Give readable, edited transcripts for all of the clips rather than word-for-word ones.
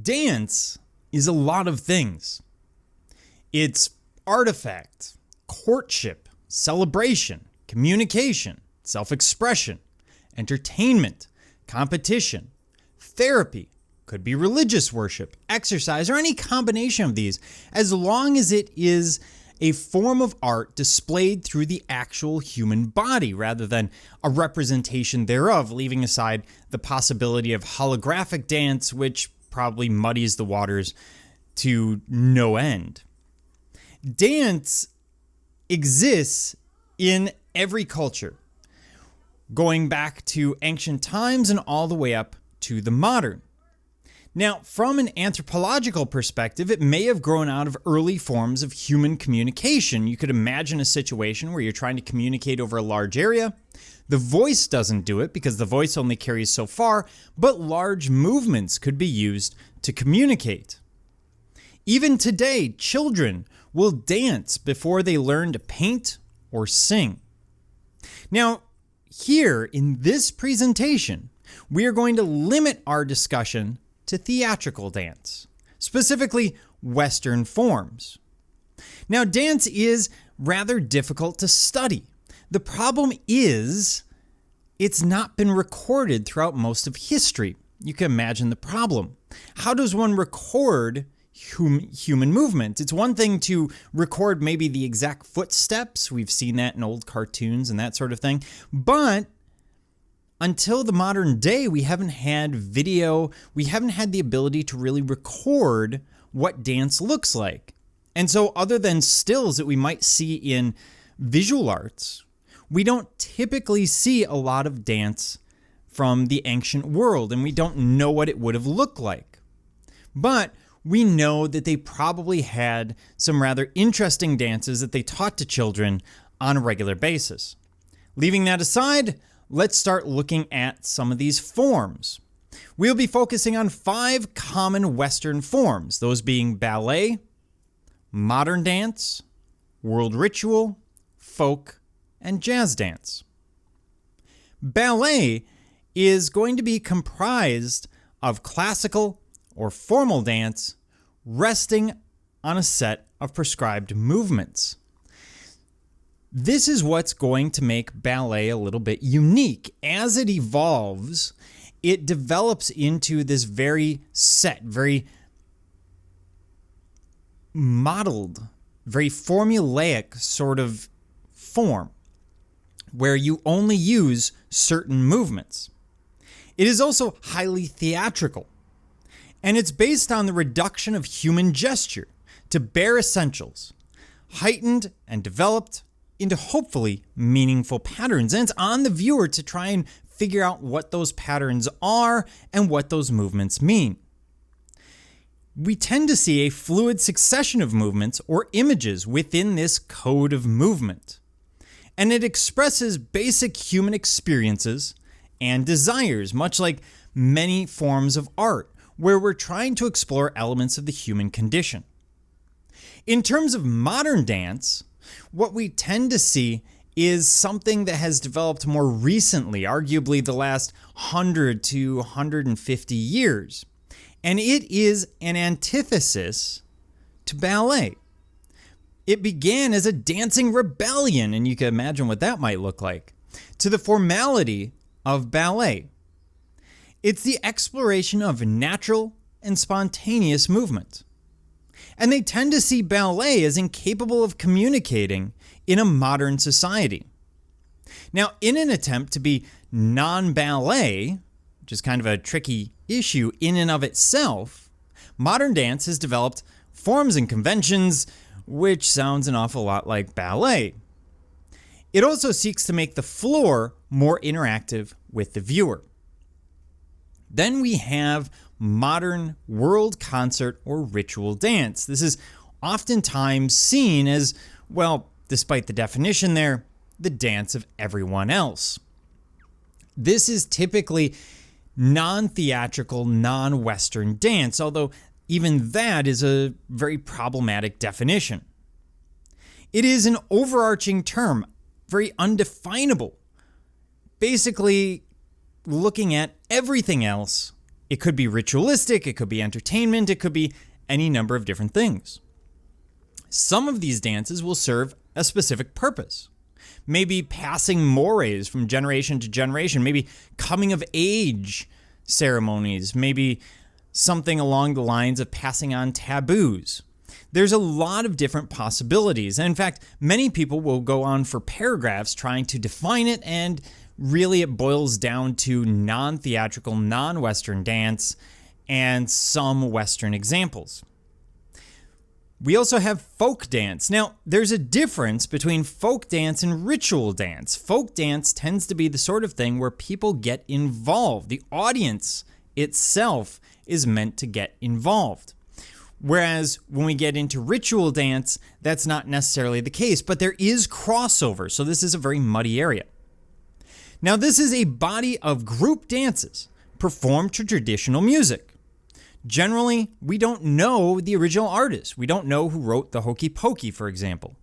Dance is a lot of things. It's artifact, courtship, celebration, communication, self-expression, entertainment, competition, therapy, could be religious worship, exercise, or any combination of these, as long as it is a form of art displayed through the actual human body rather than a representation thereof, leaving aside the possibility of holographic dance, which probably muddies the waters to no end. Dance exists in every culture, going back to ancient times and all the way up to the modern. Now, from an anthropological perspective, it may have grown out of early forms of human communication. You could imagine a situation where you're trying to communicate over a large area. The voice doesn't do it because the voice only carries so far, but large movements could be used to communicate. Even today, children will dance before they learn to paint or sing. Now, here in this presentation, we are going to limit our discussion to theatrical dance, specifically Western forms. Now, dance is rather difficult to study. The problem is it's not been recorded throughout most of history. You can imagine the problem. How does one record human movement? It's one thing to record maybe the exact footsteps. We've seen that in old cartoons and that sort of thing. But until the modern day, we haven't had video. We haven't had the ability to really record what dance looks like. And so other than stills that we might see in visual arts, we don't typically see a lot of dance from the ancient world, and we don't know what it would have looked like. But we know that they probably had some rather interesting dances that they taught to children on a regular basis. Leaving that aside, let's start looking at some of these forms. We'll be focusing on 5 common Western forms, those being ballet, modern dance, world ritual, folk, and jazz dance. Ballet is going to be comprised of classical or formal dance resting on a set of prescribed movements. This is what's going to make ballet a little bit unique. As it evolves, it develops into this very set, very modeled, very formulaic sort of form where you only use certain movements. It is also highly theatrical, and it's based on the reduction of human gesture to bare essentials, heightened and developed into hopefully meaningful patterns. And it's on the viewer to try and figure out what those patterns are and what those movements mean. We tend to see a fluid succession of movements or images within this code of movement. And it expresses basic human experiences and desires, much like many forms of art, where we're trying to explore elements of the human condition. In terms of modern dance, what we tend to see is something that has developed more recently, arguably the last 100 to 150 years. And it is an antithesis to ballet. It began as a dancing rebellion, and you can imagine what that might look like, to the formality of ballet. It's the exploration of natural and spontaneous movement. And they tend to see ballet as incapable of communicating in a modern society. Now, in an attempt to be non-ballet, which is kind of a tricky issue in and of itself, modern dance has developed forms and conventions which sounds an awful lot like ballet. It also seeks to make the floor more interactive with the viewer. Then we have modern world concert or ritual dance. This is oftentimes seen as, well, despite the definition there, the dance of everyone else. This is typically non-theatrical, non-Western dance, although even that is a very problematic definition. It is an overarching term, very undefinable, basically looking at everything else It could be ritualistic, it could be entertainment, it could be any number of different things. Some of these dances will serve a specific purpose. Maybe passing mores from generation to generation, maybe coming of age ceremonies, maybe something along the lines of passing on taboos. There's a lot of different possibilities. And in fact, many people will go on for paragraphs trying to define it, and really it boils down to non-theatrical, non-Western dance and some Western examples. We also have folk dance. Now, there's a difference between folk dance and ritual dance. Folk dance tends to be the sort of thing where people get involved. The audience itself is meant to get involved. Whereas when we get into ritual dance, that's not necessarily the case, but there is crossover, so this is a very muddy area. Now, this is a body of group dances performed to traditional music. Generally, we don't know the original artist. We don't know who wrote the Hokey Pokey, for example.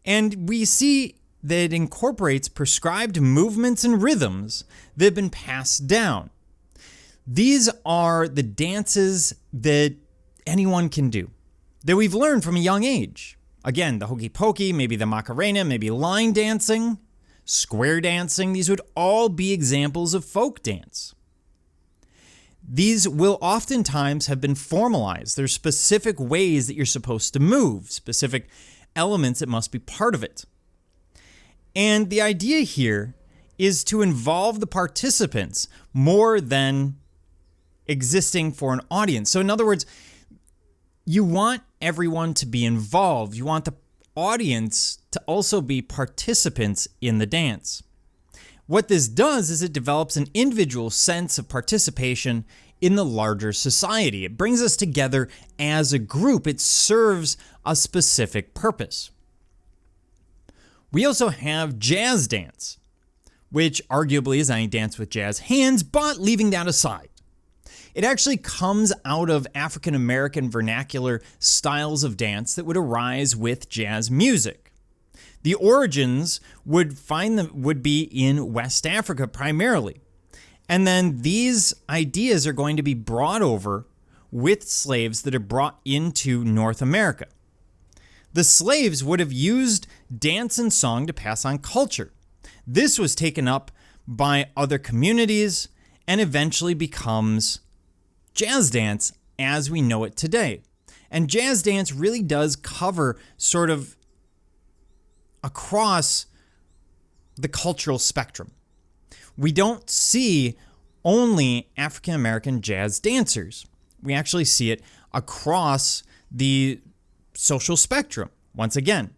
And we see that it incorporates prescribed movements and rhythms that have been passed down. These are the dances that anyone can do, that we've learned from a young age. Again, the Hokey Pokey, maybe the Macarena, maybe line dancing, square dancing. These would all be examples of folk dance. These will oftentimes have been formalized. There's specific ways that you're supposed to move, specific elements that must be part of it. And the idea here is to involve the participants more than existing for an audience. So in other words, you want everyone to be involved. You want the audience to also be participants in the dance. What this does is it develops an individual sense of participation in the larger society. It brings us together as a group. It serves a specific purpose. We also have jazz dance, which arguably is any dance with jazz hands, but leaving that aside. It actually comes out of African American vernacular styles of dance that would arise with jazz music. The origins would be in West Africa primarily. And then these ideas are going to be brought over with slaves that are brought into North America. The slaves would have used dance and song to pass on culture. This was taken up by other communities and eventually becomes jazz dance as we know it today. And jazz dance really does cover sort of across the cultural spectrum. We don't see only African American jazz dancers. We actually see it across the social spectrum, once again,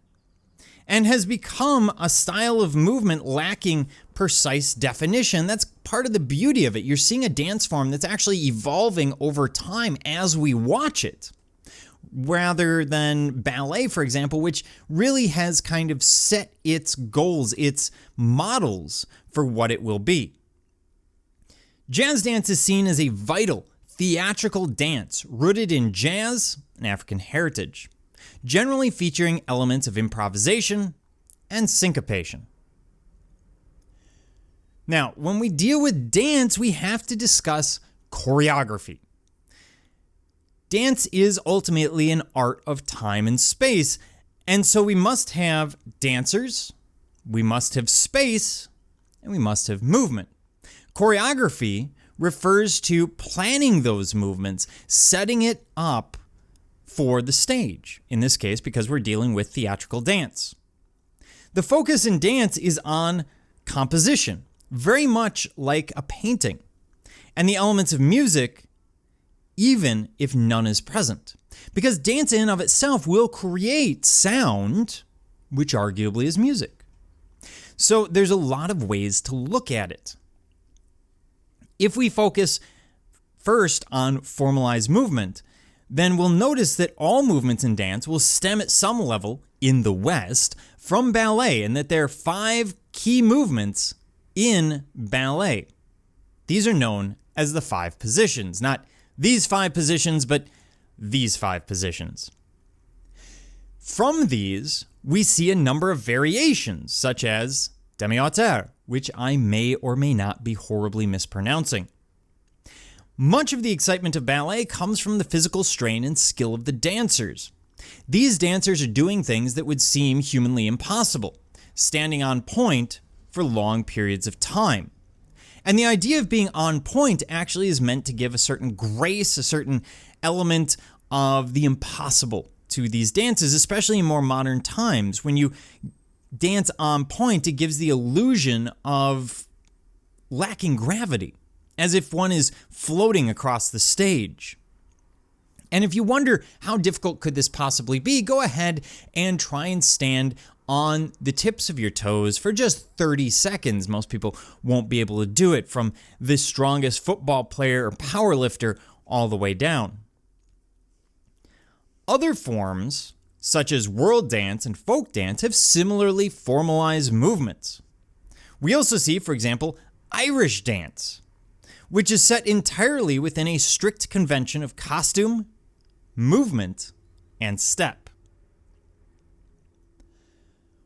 and has become a style of movement lacking precise definition. That's part of the beauty of it. You're seeing a dance form that's actually evolving over time as we watch it, rather than ballet, for example, which really has kind of set its goals, its models for what it will be. Jazz dance is seen as a vital theatrical dance rooted in jazz and African heritage, generally featuring elements of improvisation and syncopation. Now, when we deal with dance, we have to discuss choreography. Dance is ultimately an art of time and space, and so we must have dancers, we must have space, and we must have movement. Choreography refers to planning those movements, setting it up for the stage, in this case because we're dealing with theatrical dance. The focus in dance is on composition, very much like a painting, and the elements of music, even if none is present. Because dance in and of itself will create sound, which arguably is music. So there's a lot of ways to look at it. If we focus first on formalized movement, then we'll notice that all movements in dance will stem at some level in the West from ballet, and that there are 5 key movements in ballet. These are known as the 5 positions, not these 5 positions, but these 5 positions. From these, we see a number of variations, such as demi-hauteur, which I may or may not be horribly mispronouncing. Much of the excitement of ballet comes from the physical strain and skill of the dancers. These dancers are doing things that would seem humanly impossible, standing on point for long periods of time. And the idea of being on point actually is meant to give a certain grace, a certain element of the impossible to these dances, especially in more modern times. When you dance on point, it gives the illusion of lacking gravity, as if one is floating across the stage. And if you wonder how difficult could this possibly be, go ahead and try and stand on the tips of your toes for just 30 seconds. Most people won't be able to do it, from the strongest football player or power lifter all the way down. Other forms, such as world dance and folk dance, have similarly formalized movements. We also see, for example, Irish dance, which is set entirely within a strict convention of costume, movement, and step.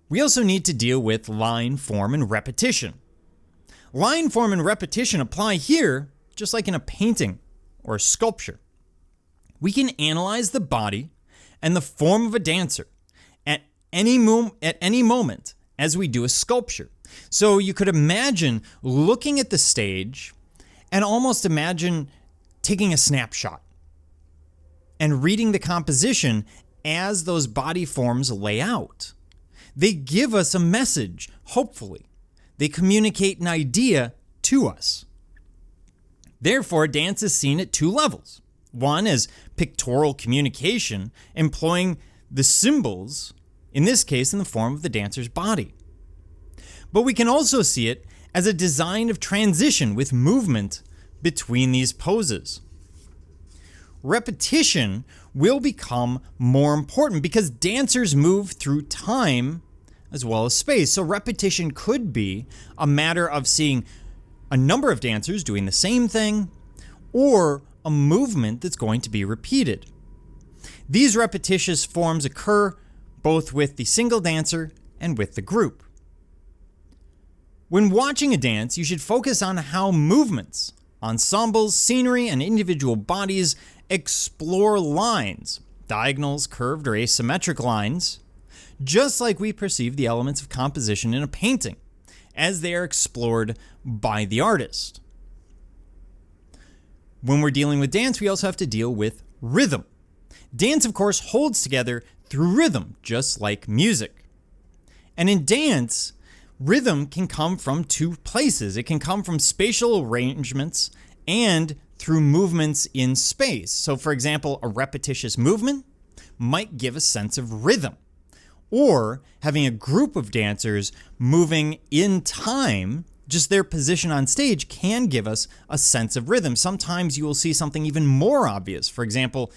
We also need to deal with line, form, and repetition. Line, form, and repetition apply here just like in a painting or a sculpture. We can analyze the body and the form of a dancer at any moment as we do a sculpture. So you could imagine looking at the stage and almost imagine taking a snapshot and reading the composition as those body forms lay out. They give us a message, hopefully. They communicate an idea to us. Therefore, dance is seen at two levels. One as pictorial communication, employing the symbols, in this case in the form of the dancer's body. But we can also see it as a design of transition with movement between these poses. Repetition will become more important because dancers move through time as well as space. So repetition could be a matter of seeing a number of dancers doing the same thing, or a movement that's going to be repeated. These repetitious forms occur both with the single dancer and with the group. When watching a dance, you should focus on how movements, ensembles, scenery, and individual bodies explore lines, diagonals, curved, or asymmetric lines, just like we perceive the elements of composition in a painting, as they are explored by the artist. When we're dealing with dance, we also have to deal with rhythm. Dance, of course, holds together through rhythm, just like music. And in dance, rhythm can come from two places. It can come from spatial arrangements and through movements in space. So, for example, a repetitious movement might give a sense of rhythm. Or having a group of dancers moving in time, just their position on stage can give us a sense of rhythm. Sometimes you will see something even more obvious. For example,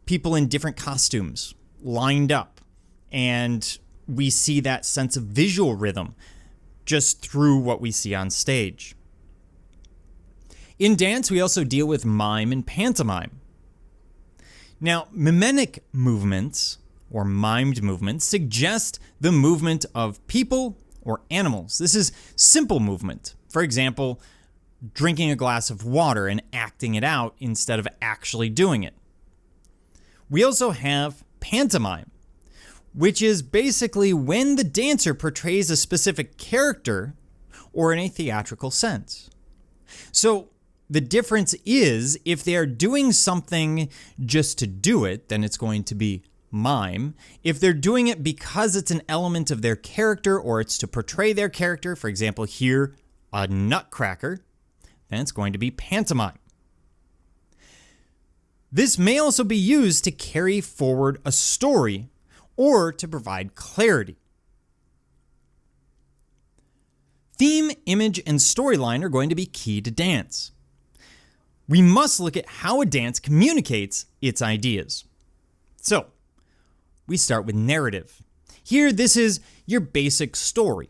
people in different costumes lined up, and we see that sense of visual rhythm just through what we see on stage. In dance, we also deal with mime and pantomime. Now, mimetic movements, or mimed movements, suggest the movement of people or animals. This is simple movement. For example, drinking a glass of water and acting it out instead of actually doing it. We also have pantomime, which is basically when the dancer portrays a specific character or in a theatrical sense. So the difference is, if they are doing something just to do it, then it's going to be mime. If they're doing it because it's an element of their character or it's to portray their character, for example here, a nutcracker, then it's going to be pantomime. This may also be used to carry forward a story or to provide clarity. Theme, image, and storyline are going to be key to dance. We must look at how a dance communicates its ideas. So, we start with narrative. Here, this is your basic story.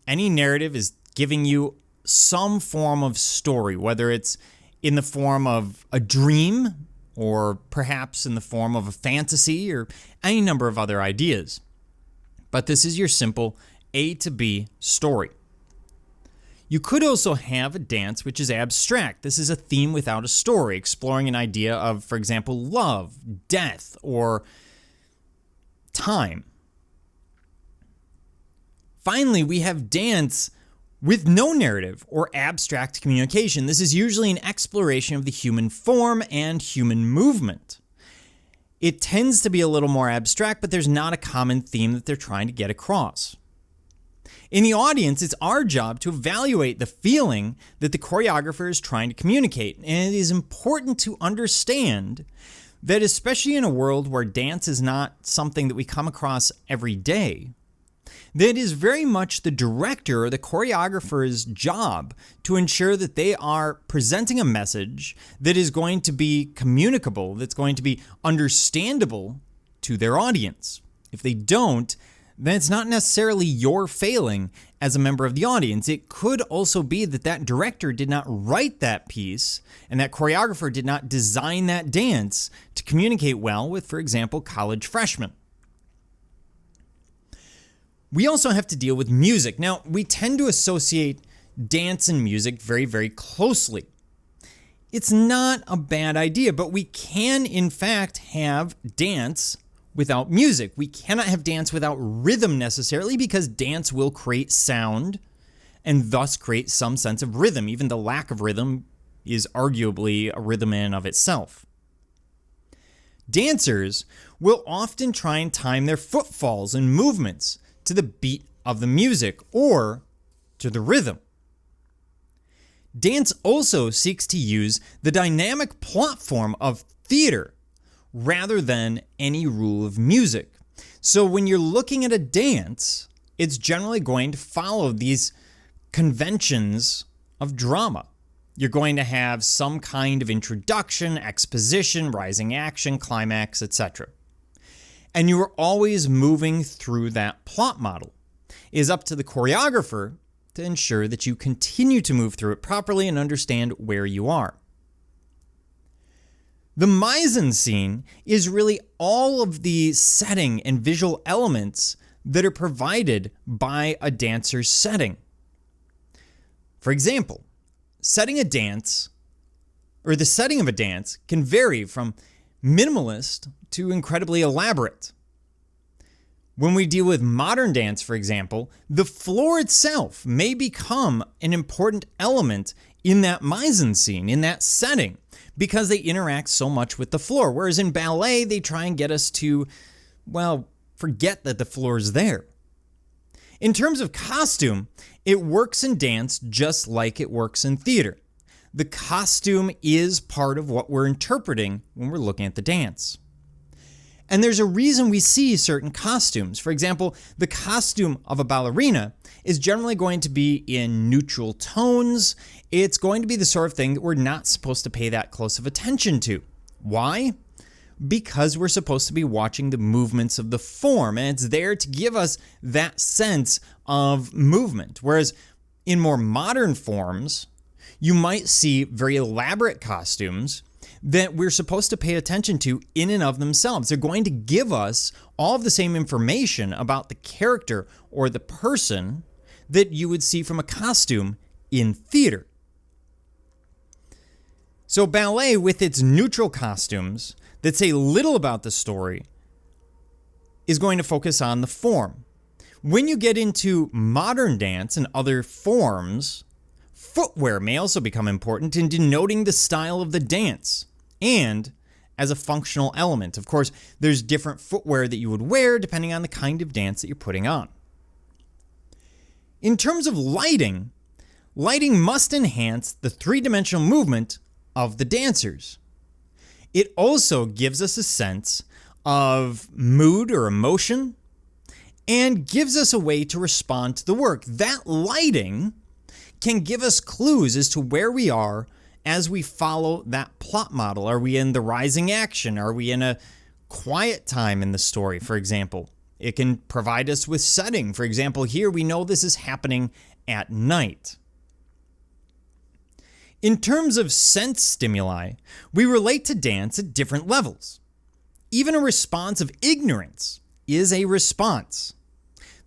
Any narrative is giving you some form of story, whether it's in the form of a dream or perhaps in the form of a fantasy or any number of other ideas. But this is your simple A to B story. You could also have a dance which is abstract. This is a theme without a story, exploring an idea of, for example, love, death, or time. Finally, we have dance with no narrative or abstract communication. This is usually an exploration of the human form and human movement. It tends to be a little more abstract, but there's not a common theme that they're trying to get across. In the audience, it's our job to evaluate the feeling that the choreographer is trying to communicate. And it is important to understand that, especially in a world where dance is not something that we come across every day, that it is very much the director or the choreographer's job to ensure that they are presenting a message that is going to be communicable, that's going to be understandable to their audience. If they don't, then it's not necessarily your failing as a member of the audience. It could also be that that director did not write that piece and that choreographer did not design that dance to communicate well with, for example, college freshmen. We also have to deal with music. Now, we tend to associate dance and music very, very closely. It's not a bad idea, but we can, in fact, have dance without music. We cannot have dance without rhythm necessarily, because dance will create sound and thus create some sense of rhythm. Even the lack of rhythm is arguably a rhythm in and of itself. Dancers will often try and time their footfalls and movements to the beat of the music or to the rhythm. Dance also seeks to use the dynamic plot form of theater rather than any rule of music. So when you're looking at a dance, it's generally going to follow these conventions of drama. You're going to have some kind of introduction, exposition, rising action, climax, etc. And you are always moving through that plot model. It is up to the choreographer to ensure that you continue to move through it properly and understand where you are. The mise-en-scene is really all of the setting and visual elements that are provided by a dancer's setting. For example, setting a dance, or the setting of a dance, can vary from minimalist to incredibly elaborate. When we deal with modern dance, for example, the floor itself may become an important element in that mise-en-scene, in that setting, because they interact so much with the floor. Whereas in ballet, they try and get us to, well, forget that the floor is there. In terms of costume, it works in dance just like it works in theater. The costume is part of what we're interpreting when we're looking at the dance. And there's a reason we see certain costumes. For example, the costume of a ballerina is generally going to be in neutral tones. It's going to be the sort of thing that we're not supposed to pay that close of attention to. Why? Because we're supposed to be watching the movements of the form, and it's there to give us that sense of movement. Whereas in more modern forms, you might see very elaborate costumes that we're supposed to pay attention to in and of themselves. They're going to give us all of the same information about the character or the person that you would see from a costume in theater. So ballet, with its neutral costumes that say little about the story, is going to focus on the form. When you get into modern dance and other forms, footwear may also become important in denoting the style of the dance and as a functional element. Of course, there's different footwear that you would wear depending on the kind of dance that you're putting on. In terms of lighting, lighting must enhance the three-dimensional movement of the dancers. It also gives us a sense of mood or emotion and gives us a way to respond to the work. That lighting can give us clues as to where we are as we follow that plot model. Are we in the rising action? Are we in a quiet time in the story, for example? It can provide us with setting. For example, here we know this is happening at night. In terms of sense stimuli, we relate to dance at different levels. Even a response of ignorance is a response.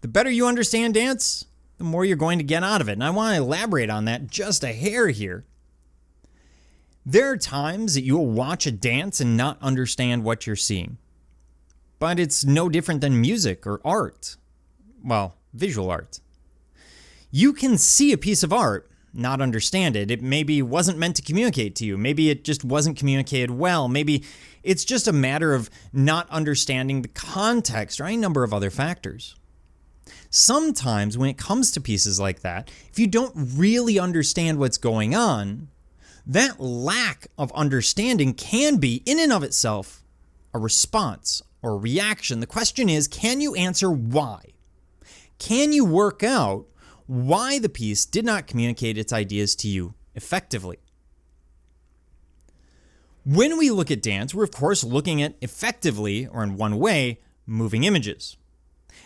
The better you understand dance, the more you're going to get out of it. And I want to elaborate on that just a hair here. There are times that you will watch a dance and not understand what you're seeing. But it's no different than music or art. Well, visual art. You can see a piece of art, not understand it. It maybe wasn't meant to communicate to you. Maybe it just wasn't communicated well. Maybe it's just a matter of not understanding the context or any number of other factors. Sometimes when it comes to pieces like that, if you don't really understand what's going on, that lack of understanding can be, in and of itself, a response or a reaction. The question is, can you answer why? Can you work out why the piece did not communicate its ideas to you effectively? When we look at dance, we're of course looking at effectively, or in one way, moving images.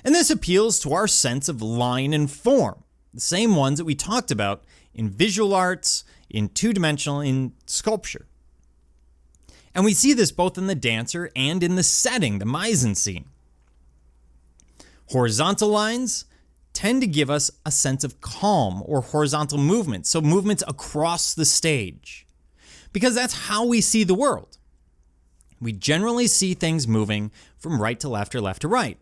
And this appeals to our sense of line and form, the same ones that we talked about in visual arts, in two-dimensional, in sculpture. And we see this both in the dancer and in the setting, the mise-en-scene. Horizontal lines tend to give us a sense of calm or horizontal movement, so movements across the stage, because that's how we see the world. We generally see things moving from right to left or left to right.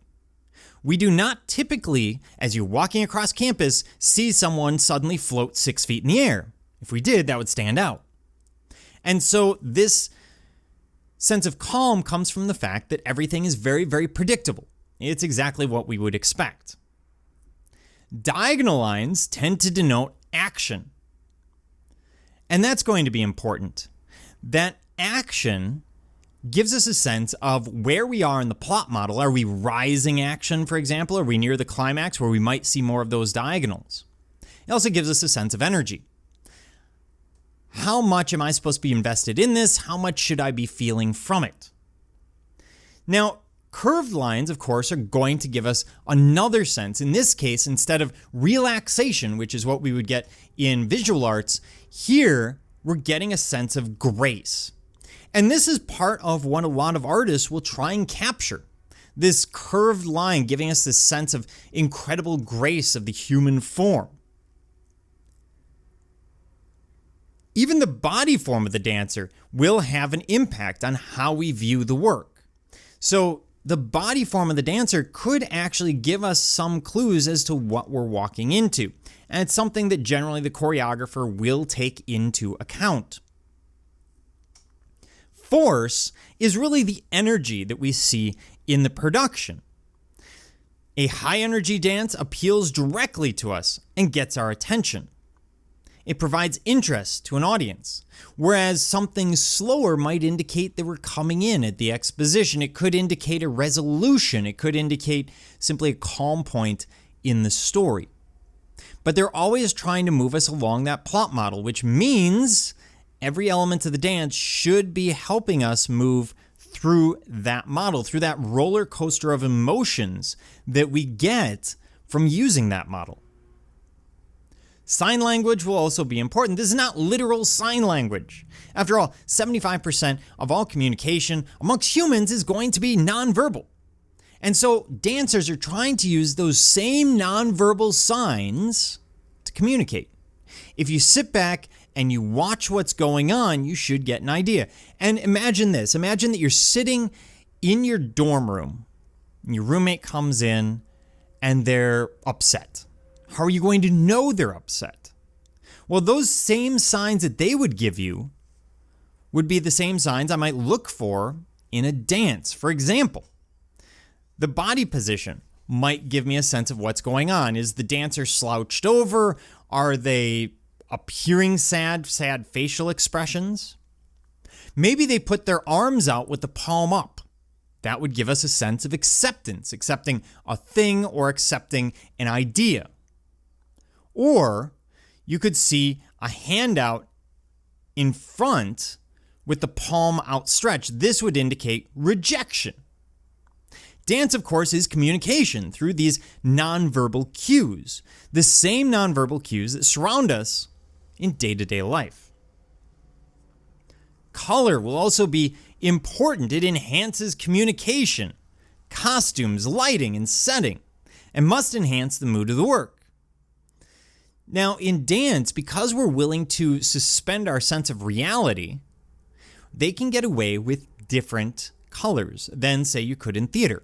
We do not typically, as you're walking across campus, see someone suddenly float 6 feet in the air. If we did, that would stand out. And so this sense of calm comes from the fact that everything is very, very predictable. It's exactly what we would expect. Diagonal lines tend to denote action. And that's going to be important. That action gives us a sense of where we are in the plot model. Are we rising action, for example? Are we near the climax where we might see more of those diagonals? It also gives us a sense of energy. How much am I supposed to be invested in this? How much should I be feeling from it? Now, curved lines, of course, are going to give us another sense. In this case, instead of relaxation, which is what we would get in visual arts, here we're getting a sense of grace. And this is part of what a lot of artists will try and capture. This curved line giving us this sense of incredible grace of the human form. Even the body form of the dancer will have an impact on how we view the work. So the body form of the dancer could actually give us some clues as to what we're walking into. And it's something that generally the choreographer will take into account. Force is really the energy that we see in the production. A high energy dance appeals directly to us and gets our attention. It provides interest to an audience, whereas something slower might indicate that we're coming in at the exposition. It could indicate a resolution. It could indicate simply a calm point in the story. But they're always trying to move us along that plot model, which means every element of the dance should be helping us move through that model, through that roller coaster of emotions that we get from using that model. Sign language will also be important. This is not literal sign language. After all, 75% of all communication amongst humans is going to be nonverbal. And so dancers are trying to use those same nonverbal signs to communicate. If you sit back and you watch what's going on, you should get an idea. And imagine this. Imagine that you're sitting in your dorm room, and your roommate comes in and they're upset. How are you going to know they're upset? Well, those same signs that they would give you would be the same signs I might look for in a dance. For example, the body position might give me a sense of what's going on. Is the dancer slouched over? Are they appearing sad facial expressions? Maybe they put their arms out with the palm up. That would give us a sense of acceptance, accepting a thing or accepting an idea. Or you could see a hand out in front with the palm outstretched. This would indicate rejection. Dance, of course, is communication through these nonverbal cues, the same nonverbal cues that surround us in day-to-day life. Color will also be important. It enhances communication, costumes, lighting, and setting, and must enhance the mood of the work. Now, in dance, because we're willing to suspend our sense of reality, they can get away with different colors than, say, you could in theater.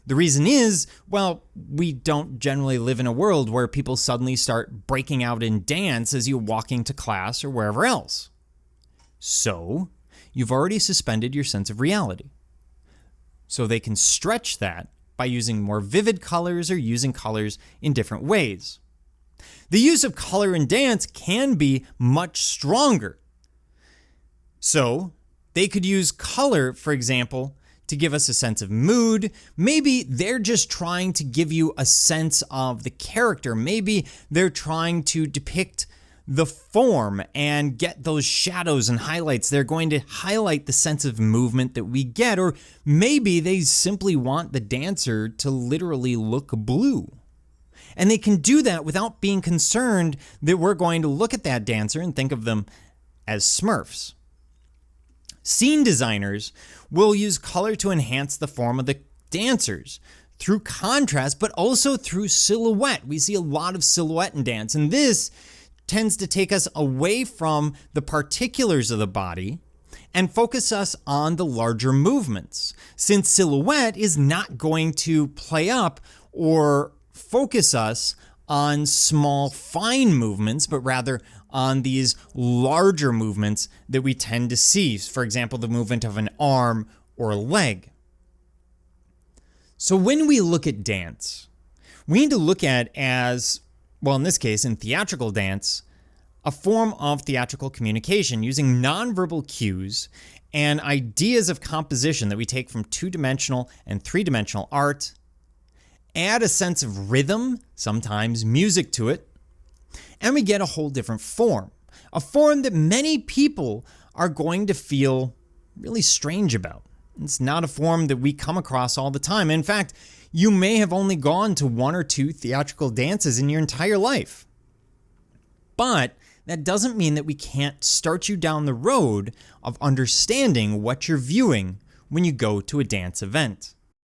The reason is, well, we don't generally live in a world where people suddenly start breaking out in dance as you're walking to class or wherever else. So, you've already suspended your sense of reality. So they can stretch that by using more vivid colors or using colors in different ways. The use of color in dance can be much stronger. So, they could use color, for example, to give us a sense of mood. Maybe they're just trying to give you a sense of the character. Maybe they're trying to depict the form and get those shadows and highlights. They're going to highlight the sense of movement that we get. Or maybe they simply want the dancer to literally look blue. And they can do that without being concerned that we're going to look at that dancer and think of them as Smurfs. Scene designers will use color to enhance the form of the dancers through contrast, but also through silhouette. We see a lot of silhouette in dance, and this tends to take us away from the particulars of the body and focus us on the larger movements, since silhouette is not going to play up or focus us on small, fine movements, but rather on these larger movements that we tend to see. For example, the movement of an arm or a leg. So when we look at dance, we need to look at as, well, in this case, in theatrical dance, a form of theatrical communication using nonverbal cues and ideas of composition that we take from two-dimensional and three-dimensional art, add a sense of rhythm, sometimes music to it, and we get a whole different form. A form that many people are going to feel really strange about. It's not a form that we come across all the time. In fact, you may have only gone to one or two theatrical dances in your entire life. But that doesn't mean that we can't start you down the road of understanding what you're viewing when you go to a dance event.